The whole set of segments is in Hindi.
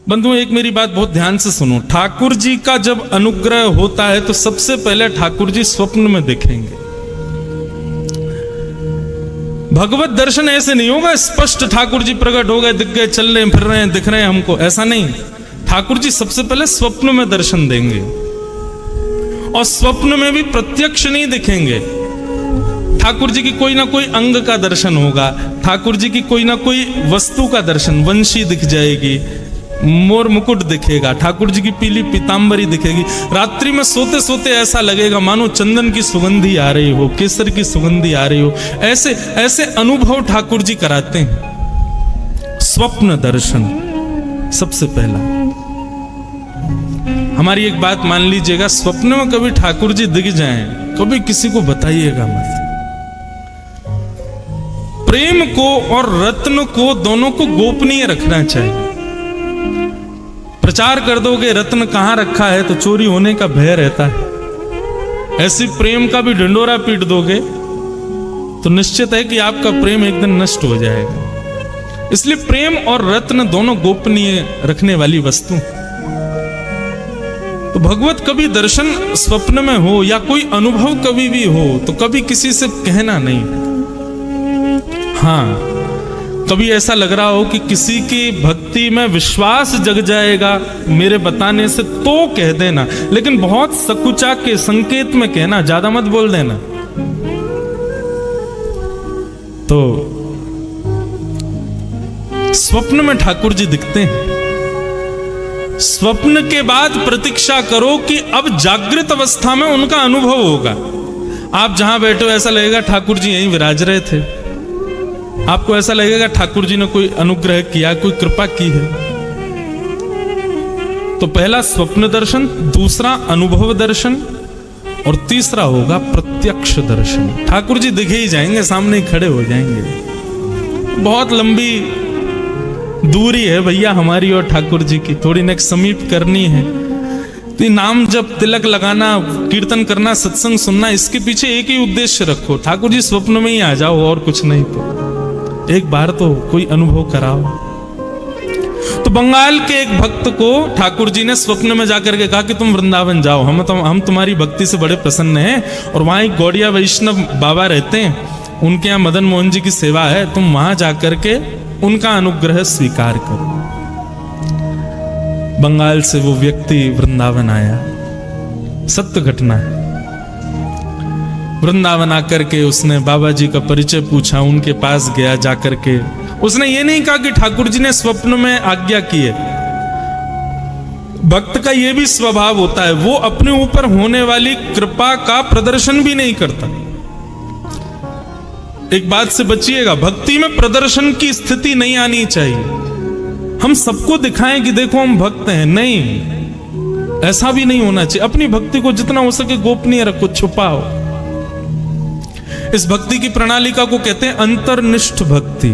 बंधुओं, एक मेरी बात बहुत ध्यान से सुनो। ठाकुर जी का जब अनुग्रह होता है तो सबसे पहले ठाकुर जी स्वप्न में दिखेंगे। भगवत दर्शन ऐसे नहीं होगा स्पष्ट ठाकुर जी प्रकट हो गए, दिख गए, चल रहे फिर रहे हैं, दिख रहे हैं हमको, ऐसा नहीं। ठाकुर जी सबसे पहले स्वप्न में दर्शन देंगे, और स्वप्न में भी प्रत्यक्ष नहीं दिखेंगे। ठाकुर जी की कोई ना कोई अंग का दर्शन होगा, ठाकुर जी की कोई ना कोई वस्तु का दर्शन, वंशी दिख जाएगी, मोर मुकुट दिखेगा, ठाकुर जी की पीली पीतांबरी दिखेगी। रात्रि में सोते सोते ऐसा लगेगा मानो चंदन की सुगंधी आ रही हो, केसर की सुगंधी आ रही हो। ऐसे ऐसे अनुभव ठाकुर जी कराते हैं। स्वप्न दर्शन सबसे पहला। हमारी एक बात मान लीजिएगा, स्वप्न में कभी ठाकुर जी दिख जाएं, कभी किसी को बताइएगा मत। प्रेम को और रत्न को दोनों को गोपनीय रखना चाहिए। प्रचार कर दोगे रत्न कहां रखा है तो चोरी होने का भय रहता है। ऐसी प्रेम का भी ढिंडोरा पीट दोगे तो निश्चित है कि आपका प्रेम एक दिन नष्ट हो जाएगा। इसलिए प्रेम और रत्न दोनों गोपनीय रखने वाली वस्तु। तो भगवत कभी दर्शन स्वप्न में हो या कोई अनुभव कभी भी हो तो कभी किसी से कहना नहीं। हाँ, कभी ऐसा लग रहा हो कि किसी की भक्ति में विश्वास जग जाएगा मेरे बताने से, तो कह देना, लेकिन बहुत सकुचा के संकेत में कहना, ज्यादा मत बोल देना। तो स्वप्न में ठाकुर जी दिखते हैं। स्वप्न के बाद प्रतीक्षा करो कि अब जागृत अवस्था में उनका अनुभव होगा। आप जहां बैठे हो ऐसा लगेगा ठाकुर जी यहीं विराज रहे थे। आपको ऐसा लगेगा ठाकुर जी ने कोई अनुग्रह किया, कोई कृपा की है। तो पहला स्वप्न दर्शन, दूसरा अनुभव दर्शन, और तीसरा होगा प्रत्यक्ष दर्शन। ठाकुर जी दिखे ही जाएंगे, सामने ही खड़े हो जाएंगे। बहुत लंबी दूरी है भैया हमारी और ठाकुर जी की, थोड़ी नेक समीप करनी है। तो नाम जब तिलक लगाना, कीर्तन करना, सत्संग सुनना, इसके पीछे एक ही उद्देश्य रखो, ठाकुर जी स्वप्न में ही आ जाओ, और कुछ नहीं। तो एक बार तो कोई अनुभव कराओ। तो बंगाल के एक भक्त को ठाकुर जी ने स्वप्न में जाकर के कहा कि तुम वृंदावन जाओ, हम तुम्हारी भक्ति से बड़े प्रसन्न हैं, और वहां एक गौड़िया वैष्णव बाबा रहते हैं, उनके यहाँ मदन मोहन जी की सेवा है, तुम वहां जाकर के उनका अनुग्रह स्वीकार करो। बंगाल से वो व्यक्ति वृंदावन आया, सत्य घटना है। वृंदावन आकर के उसने बाबा जी का परिचय पूछा, उनके पास गया, जाकर के उसने ये नहीं कहा कि ठाकुर जी ने स्वप्न में आज्ञा की है। भक्त का ये भी स्वभाव होता है, वो अपने ऊपर होने वाली कृपा का प्रदर्शन भी नहीं करता। एक बात से बचिएगा, भक्ति में प्रदर्शन की स्थिति नहीं आनी चाहिए। हम सबको दिखाएं कि देखो हम भक्त हैं, नहीं, ऐसा भी नहीं होना चाहिए। अपनी भक्ति को जितना हो सके गोपनीय रखो, छुपाओ। इस भक्ति की प्रणालिका को कहते हैं अंतर्निष्ठ भक्ति।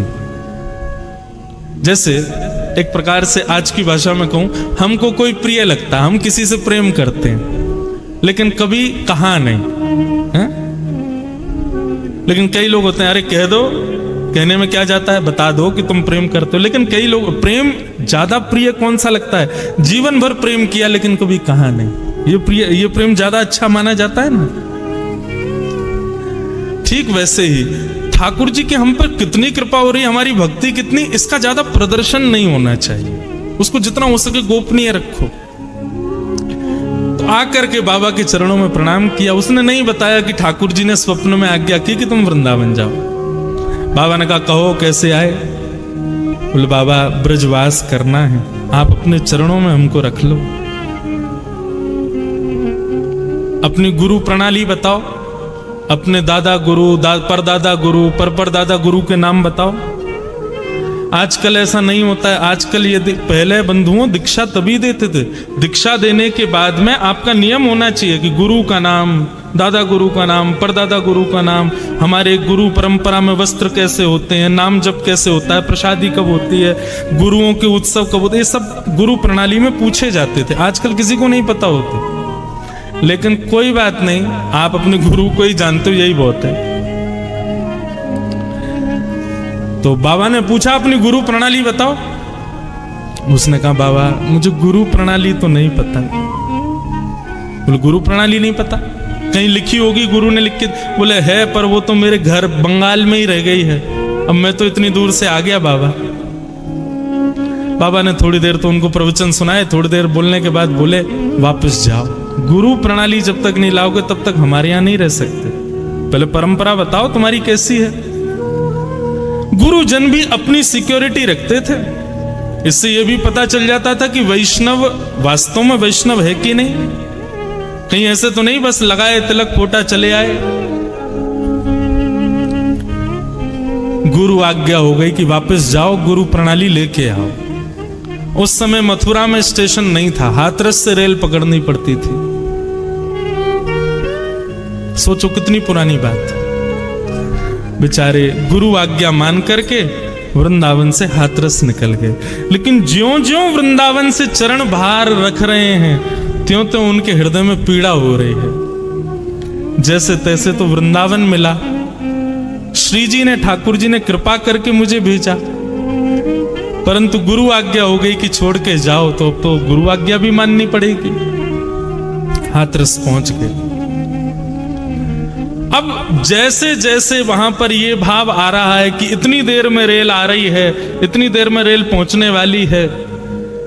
जैसे एक प्रकार से आज की भाषा में कहूं, हमको कोई प्रिय लगता, हम किसी से प्रेम करते हैं, लेकिन कभी कहा नहीं है? लेकिन कई लोग होते हैं, अरे कह दो, कहने में क्या जाता है, बता दो कि तुम प्रेम करते हो। लेकिन कई लोग, प्रेम ज्यादा प्रिय कौन सा लगता है, जीवन भर प्रेम किया लेकिन कभी कहा नहीं, ये प्रेम ज्यादा अच्छा माना जाता है ना। ठीक वैसे ही ठाकुर जी की हम पर कितनी कृपा हो रही है, हमारी भक्ति कितनी, इसका ज्यादा प्रदर्शन नहीं होना चाहिए। उसको जितना हो सके गोपनीय रखो। तो आकर के बाबा के चरणों में प्रणाम किया। उसने नहीं बताया कि ठाकुर जी ने स्वप्न में आज्ञा की कि तुम वृंदावन जाओ। बाबा ने कहा कहो कैसे आए। बोले बाबा ब्रजवास करना है, आप अपने चरणों में हमको रख लो। अपनी गुरु प्रणाली बताओ, अपने दादा गुरु, परदादा गुरु, परदादा गुरु के नाम बताओ। आजकल ऐसा नहीं होता है। आजकल ये पहले बंधुओं दीक्षा तभी देते थे, दीक्षा देने के बाद में आपका नियम होना चाहिए कि गुरु का नाम, दादा गुरु का नाम, परदादा गुरु का नाम, हमारे गुरु परंपरा में वस्त्र कैसे होते हैं, नाम जप कैसे होता है, प्रसादी कब होती है, गुरुओं के उत्सव कब होते हैं, ये सब गुरु प्रणाली में पूछे जाते थे। आजकल किसी को नहीं पता होते। लेकिन कोई बात नहीं, आप अपने गुरु को ही जानते हो, यही बहुत है। तो बाबा ने पूछा अपनी गुरु प्रणाली बताओ। उसने कहा बाबा मुझे गुरु प्रणाली तो नहीं पता। बोले गुरु प्रणाली नहीं पता? कहीं लिखी होगी, गुरु ने लिख के? बोले है, पर वो तो मेरे घर बंगाल में ही रह गई है, अब मैं तो इतनी दूर से आ गया बाबा। बाबा ने थोड़ी देर तो उनको प्रवचन सुनाए, थोड़ी देर बोलने के बाद बोले वापस जाओ, गुरु प्रणाली जब तक नहीं लाओगे तब तक हमारे यहां नहीं रह सकते, पहले परंपरा बताओ तुम्हारी कैसी है। गुरुजन भी अपनी सिक्योरिटी रखते थे, इससे यह भी पता चल जाता था कि वैष्णव वास्तव में वैष्णव है कि नहीं। कहीं ऐसे तो नहीं बस लगाए तिलक फोटा चले आए। गुरु आज्ञा हो गई कि वापस जाओ, गुरु प्रणाली लेके आओ। उस समय मथुरा में स्टेशन नहीं था, हाथरस से रेल पकड़नी पड़ती थी। सोचो कितनी पुरानी बात। बेचारे गुरु आज्ञा मान करके वृंदावन से हाथरस निकल गए, लेकिन ज्यों ज्यों वृंदावन से चरण भार रख रहे हैं त्यों त्यों उनके हृदय में पीड़ा हो रही है। जैसे तैसे तो वृंदावन मिला, श्री जी ने, ठाकुर जी ने कृपा करके मुझे भेजा, परंतु गुरु आज्ञा हो गई कि छोड़ के जाओ, तो अब तो गुरु आज्ञा भी माननी पड़ेगी। हाथरस पहुंच गए। अब जैसे जैसे वहां पर ये भाव आ रहा है कि इतनी देर में रेल आ रही है, इतनी देर में रेल पहुंचने वाली है,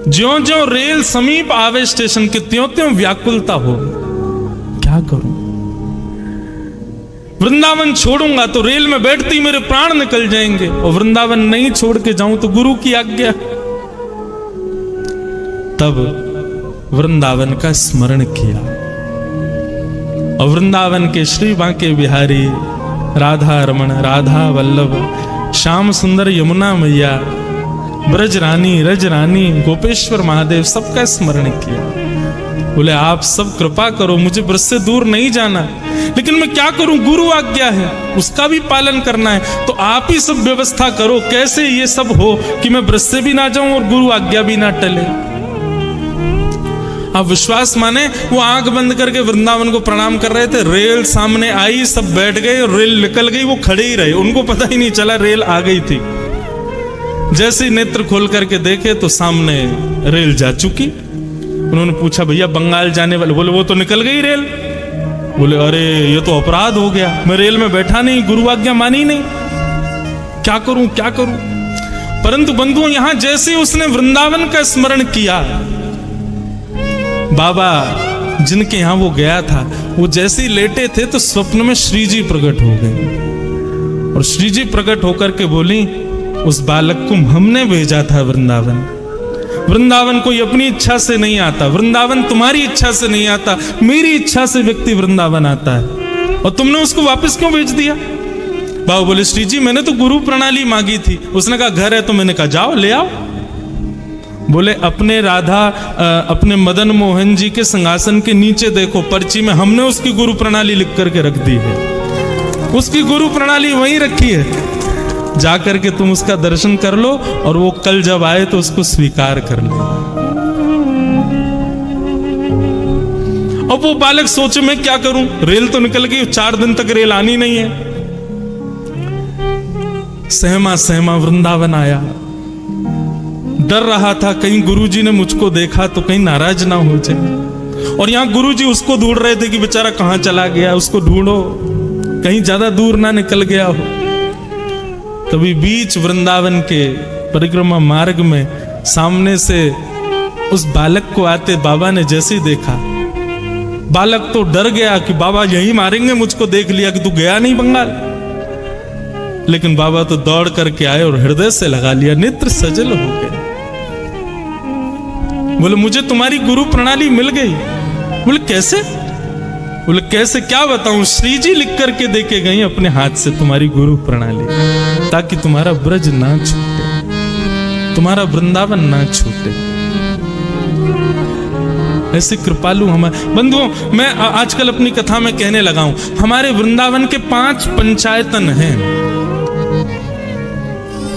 ज्यों ज्यों रेल समीप आवे स्टेशन के त्यों त्यों व्याकुलता हो, क्या करूं? वृंदावन छोड़ूंगा तो रेल में बैठती मेरे प्राण निकल जाएंगे, और वृंदावन नहीं छोड़ के जाऊं तो गुरु की आज्ञा। तब वृंदावन का स्मरण किया, और वृंदावन के श्री बांके बिहारी, राधा रमण, राधा वल्लभ, श्याम सुंदर, यमुना मैया, ब्रज रानी, रज रानी, गोपेश्वर महादेव, सबका स्मरण किया। बोले आप सब कृपा करो, मुझे ब्रज से दूर नहीं जाना, लेकिन मैं क्या करूं, गुरु आज्ञा है, उसका भी पालन करना है, तो आप ही सब व्यवस्था करो, कैसे ये सब हो कि मैं ब्रज से भी ना जाऊं और गुरु आज्ञा भी ना टले। आप विश्वास माने, वो आंख बंद करके वृंदावन को प्रणाम कर रहे थे, रेल सामने आई, सब बैठ गए और रेल निकल गई, वो खड़े ही रहे, उनको पता ही नहीं चला रेल आ गई थी। जैसे ही नेत्र खोल करके देखे तो सामने रेल जा चुकी। उन्होंने पूछा भैया बंगाल जाने वाले? बोले वो तो निकल गई रेल। बोले अरे ये तो अपराध हो गया, मैं रेल में बैठा नहीं, गुरु आज्ञा मानी नहीं, क्या करूं क्या करूं। परंतु बंधुओं, यहां जैसे उसने वृंदावन का स्मरण किया, बाबा जिनके यहां वो गया था, वो जैसे ही लेटे थे तो स्वप्न में श्री जी प्रकट हो गए, और श्री जी प्रकट होकर के बोली उस बालक को हमने भेजा था वृंदावन। वृंदावन कोई अपनी इच्छा से नहीं आता, वृंदावन तुम्हारी इच्छा से नहीं आता, मेरी इच्छा से व्यक्ति वृंदावन आता है, और तुमने उसको वापस क्यों भेज दिया? बाबा बोले श्री जी मैंने तो गुरु प्रणाली मांगी थी। उसने कहा घर है, तो मैंने कहा जाओ ले आओ। बोले अपने राधा अपने मदन मोहन जी के सिंहासन के नीचे देखो, पर्ची में हमने उसकी गुरु प्रणाली लिख करके रख दी है, उसकी गुरु प्रणाली वहीं रखी है, जाकर के तुम उसका दर्शन कर लो, और वो कल जब आए तो उसको स्वीकार कर लो। अब वो बालक सोचे मैं क्या करूं, रेल तो निकल गई, 4 दिन तक रेल आनी नहीं है। सहमा सहमा वृंदावन आया, डर रहा था कहीं गुरुजी ने मुझको देखा तो कहीं नाराज ना हो जाए, और यहां गुरुजी उसको ढूंढ रहे थे कि बेचारा कहां चला गया, उसको ढूंढो, कहीं ज्यादा दूर ना निकल गया हो। तभी बीच वृंदावन के परिक्रमा मार्ग में सामने से उस बालक को आते बाबा ने जैसे ही देखा, बालक तो डर गया कि बाबा यही मारेंगे, मुझको देख लिया कि तू गया नहीं बंगाल। लेकिन बाबा तो दौड़ करके आए और हृदय से लगा लिया, नेत्र सजल हो गए। बोले मुझे तुम्हारी गुरु प्रणाली मिल गई। बोले कैसे? बोले कैसे क्या बताऊं, श्री जी लिख करके देके गई अपने हाथ से तुम्हारी गुरु प्रणाली, ताकि तुम्हारा ब्रज ना छूटे, तुम्हारा वृंदावन ना छूटे। ऐसे कृपालु हमारे बंधुओं, मैं आजकल अपनी कथा में कहने लगा हूं, हमारे वृंदावन के 5 पंचायतन हैं।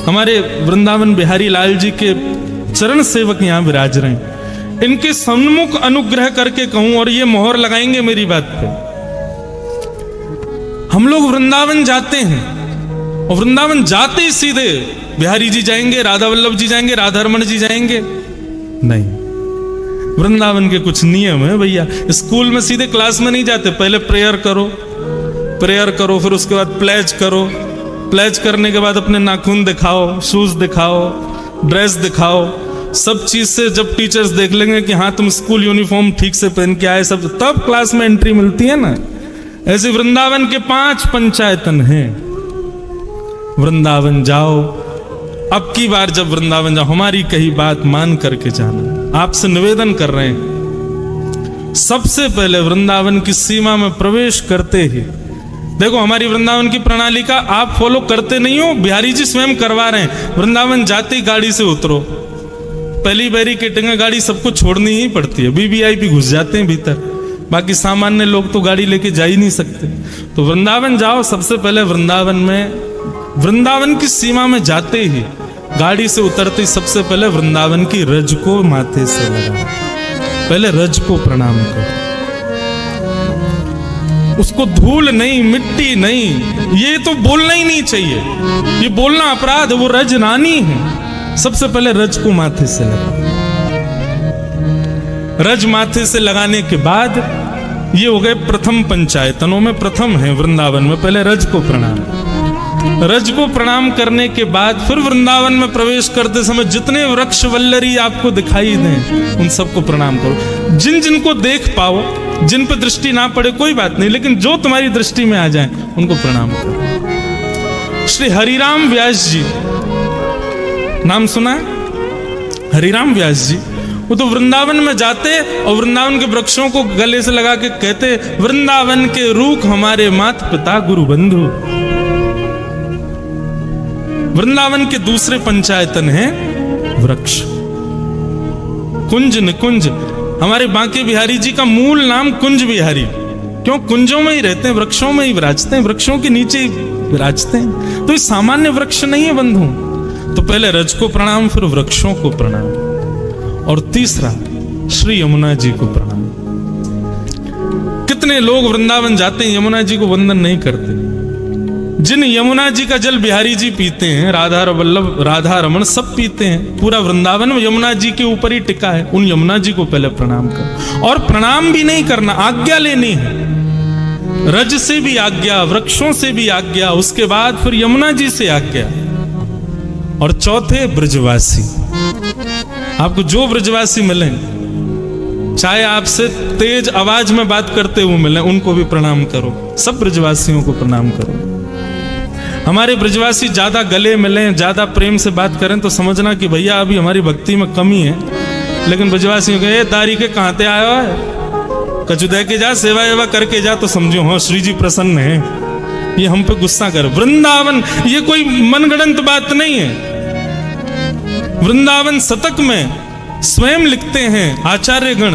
हमारे वृंदावन बिहारी लाल जी के चरण सेवक यहां विराज रहे हैं, इनके सन्मुख अनुग्रह करके कहूं और ये मोहर लगाएंगे मेरी बात पे। हम लोग वृंदावन जाते हैं और वृंदावन जाते ही सीधे बिहारी जी जाएंगे, राधा वल्लभ जी जाएंगे, राधा रमण जी जाएंगे, नहीं, वृंदावन के कुछ नियम है भैया। स्कूल में सीधे क्लास में नहीं जाते, पहले प्रेयर करो, फिर उसके बाद प्लेज करो, प्लेज करने के बाद अपने नाखून दिखाओ, शूज दिखाओ, ड्रेस दिखाओ, सब चीज से जब टीचर्स देख लेंगे कि हाँ तुम स्कूल यूनिफॉर्म ठीक से पहन के आए, सब तब क्लास में एंट्री मिलती है ना। ऐसे वृंदावन के 5 पंचायतन हैं। वृंदावन जाओ, अब की बार जब वृंदावन जाओ हमारी कही बात मान करके जाना। आपसे निवेदन कर रहे हैं, सबसे पहले वृंदावन की सीमा में प्रवेश करते ही देखो, हमारी वृंदावन की प्रणाली का आप फॉलो करते नहीं हो, बिहारी जी स्वयं करवा रहे हैं। वृंदावन जाते ही गाड़ी से उतरो, पहली बैरिकेडिंग गाड़ी सबको छोड़नी ही पड़ती है, वीवीआईपी घुस जाते हैं भीतर, बाकी सामान्य लोग तो गाड़ी लेके जा ही नहीं सकते। तो वृंदावन जाओ, सबसे पहले वृंदावन की सीमा में जाते ही गाड़ी से उतरते ही सबसे पहले वृंदावन की रज को माथे से लगाओ, पहले रज को प्रणाम करो। उसको धूल नहीं, मिट्टी नहीं, ये तो बोलना ही नहीं चाहिए, ये बोलना अपराध है, वो रज रानी है। सबसे पहले रज को माथे से लगाओ। रज माथे से लगाने के बाद ये हो गए प्रथम पंचायतनों में प्रथम है वृंदावन में, पहले रज को प्रणाम। रज को प्रणाम करने के बाद फिर वृंदावन में प्रवेश करते समय जितने वृक्ष वल्लरी आपको दिखाई दें उन सबको प्रणाम करो। जिन जिनको देख पाओ, जिन पर दृष्टि ना पड़े कोई बात नहीं, लेकिन जो तुम्हारी दृष्टि में आ जाए उनको प्रणाम करो। श्री हरिराम व्यास जी, नाम सुना है? हरिराम व्यास जी, वो तो वृंदावन में जाते और वृंदावन के वृक्षों को गले से लगा के कहते, वृंदावन के रूख हमारे माता पिता गुरु बंधु। वृंदावन के दूसरे पंचायतन है वृक्ष, कुंज निकुंज। हमारे बांके बिहारी जी का मूल नाम कुंज बिहारी, क्यों? कुंजों में ही रहते हैं, वृक्षों में ही विराजते हैं, वृक्षों के नीचे ही विराजते हैं। तो ये सामान्य वृक्ष नहीं है बंधु। तो पहले रज को प्रणाम, फिर वृक्षों को प्रणाम, और तीसरा श्री यमुना जी को प्रणाम। कितने लोग वृंदावन जाते हैं, यमुना जी को वंदन नहीं करते। जिन यमुना जी का जल बिहारी जी पीते हैं, राधा वल्लभ, राधा रमन सब पीते हैं, पूरा वृंदावन में यमुना जी के ऊपर ही टिका है। उन यमुना जी को पहले प्रणाम कर, और प्रणाम भी नहीं करना, आज्ञा लेनी है। रज से भी आज्ञा, वृक्षों से भी आज्ञा, उसके बाद फिर यमुना जी से आज्ञा। और चौथे ब्रजवासी, आपको जो ब्रजवासी मिले, चाहे आपसे तेज आवाज में बात करते हुए मिले, उनको भी प्रणाम करो। सब ब्रजवासियों को प्रणाम करो। हमारे ब्रजवासी ज्यादा गले मिले, ज्यादा प्रेम से बात करें तो समझना कि भैया अभी हमारी भक्ति में कमी है। लेकिन ब्रजवासियों के दारी के कहां ते आया है, कछु दे के जा, सेवा एवा करके जा, तो समझो हाँ श्री जी प्रसन्न है, ये हम पे गुस्सा कर। वृंदावन ये कोई मनगढ़ंत बात नहीं है। वृंदावन शतक में स्वयं लिखते हैं आचार्य गण,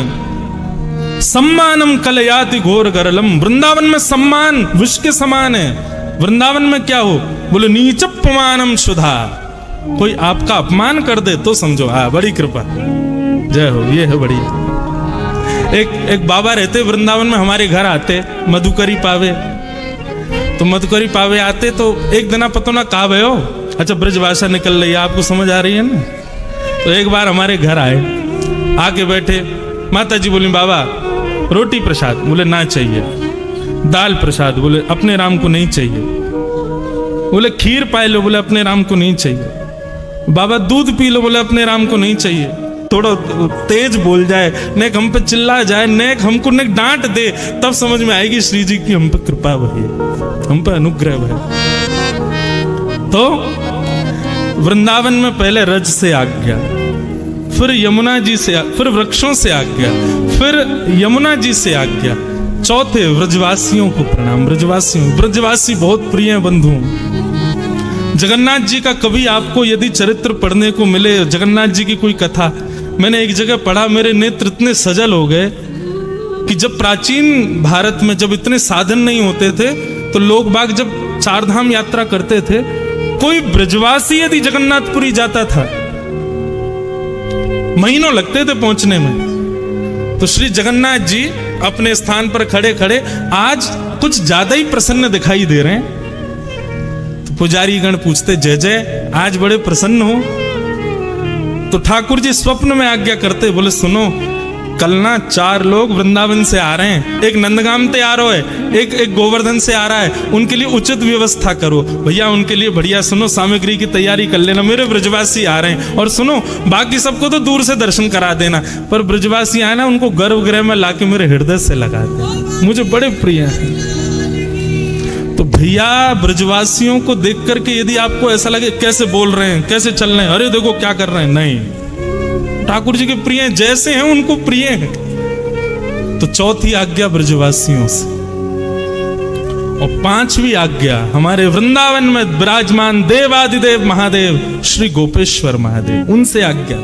सम्मानम कलयाति घोर गरलम। वृंदावन में सम्मान विष के समान है। वृंदावन में क्या हो, बोले नीचपमानम सुधा। कोई आपका अपमान कर दे तो समझो हाँ बड़ी कृपा, जय हो, ये है बड़ी। एक बाबा रहते वृंदावन में, हमारे घर आते मधुकरी पावे, तो मधुकरी पावे आते तो एक दिन पता ना कहा भयो, अच्छा ब्रजभाषा निकल रही है, आपको समझ आ रही है ना। तो एक बार हमारे घर आए, आके बैठे, माता जी बोली बाबा रोटी प्रसाद, बोले ना चाहिए। दाल प्रसाद, बोले अपने राम को नहीं चाहिए। बोले खीर पाए लो, बोले अपने राम को नहीं चाहिए। बाबा दूध पी लो, बोले अपने राम को नहीं चाहिए। थोड़ा तेज बोल जाए, नेक हम पे चिल्ला जाए, नेक हमको नेक डांट दे, तब समझ में आएगी श्री जी की हम पे कृपा हुई है, हम पे अनुग्रह है। तो वृंदावन में पहले रज से आज्ञा, फिर यमुना जी से, फिर वृक्षों से आज्ञा, फिर यमुना जी से आज्ञा, चौथे ब्रजवासियों को प्रणाम। ब्रजवासी बहुत प्रिय हैं बंधु। जगन्नाथ जी का कभी आपको यदि चरित्र पढ़ने को मिले, जगन्नाथ जी की कोई कथा, मैंने एक जगह पढ़ा, मेरे नेत्र इतने सजल हो गए कि जब प्राचीन भारत में जब इतने साधन नहीं होते थे, तो लोग बाग जब चारधाम यात्रा करते थे, कोई ब्रजवासी यदि जगन्नाथपुरी जाता था, महीनों लगते थे पहुंचने में। तो श्री जगन्नाथ जी अपने स्थान पर खड़े खड़े आज कुछ ज्यादा ही प्रसन्न दिखाई दे रहे हैं। तो पुजारी गण पूछते, जय जय, आज बड़े प्रसन्न हो। तो ठाकुर जी स्वप्न में आज्ञा करते, बोले सुनो कल ना 4 लोग वृंदावन से आ रहे हैं, एक नंदगाम से आ रहा है, एक गोवर्धन से आ रहा है, उनके लिए उचित व्यवस्था करो भैया, उनके लिए बढ़िया सुनो सामग्री की तैयारी कर लेना, मेरे ब्रजवासी आ रहे हैं। और सुनो बाकी सबको तो दूर से दर्शन करा देना, पर ब्रजवासी आए ना उनको गर्भगृह में लाके मेरे हृदय से लगा दे, मुझे बड़े प्रिय हैं। तो भैया ब्रजवासियों को देख करके यदि आपको ऐसा लगे कैसे बोल रहे हैं, कैसे चल रहे हैं, अरे देखो क्या कर रहे हैं, नहीं, ठाकुर जी के प्रिय हैं, जैसे हैं उनको प्रिय हैं। तो चौथी आज्ञा ब्रजवासियों से, और 5वीं आज्ञा हमारे वृंदावन में विराजमान देवादिदेव महादेव श्री गोपेश्वर महादेव, उनसे आज्ञा।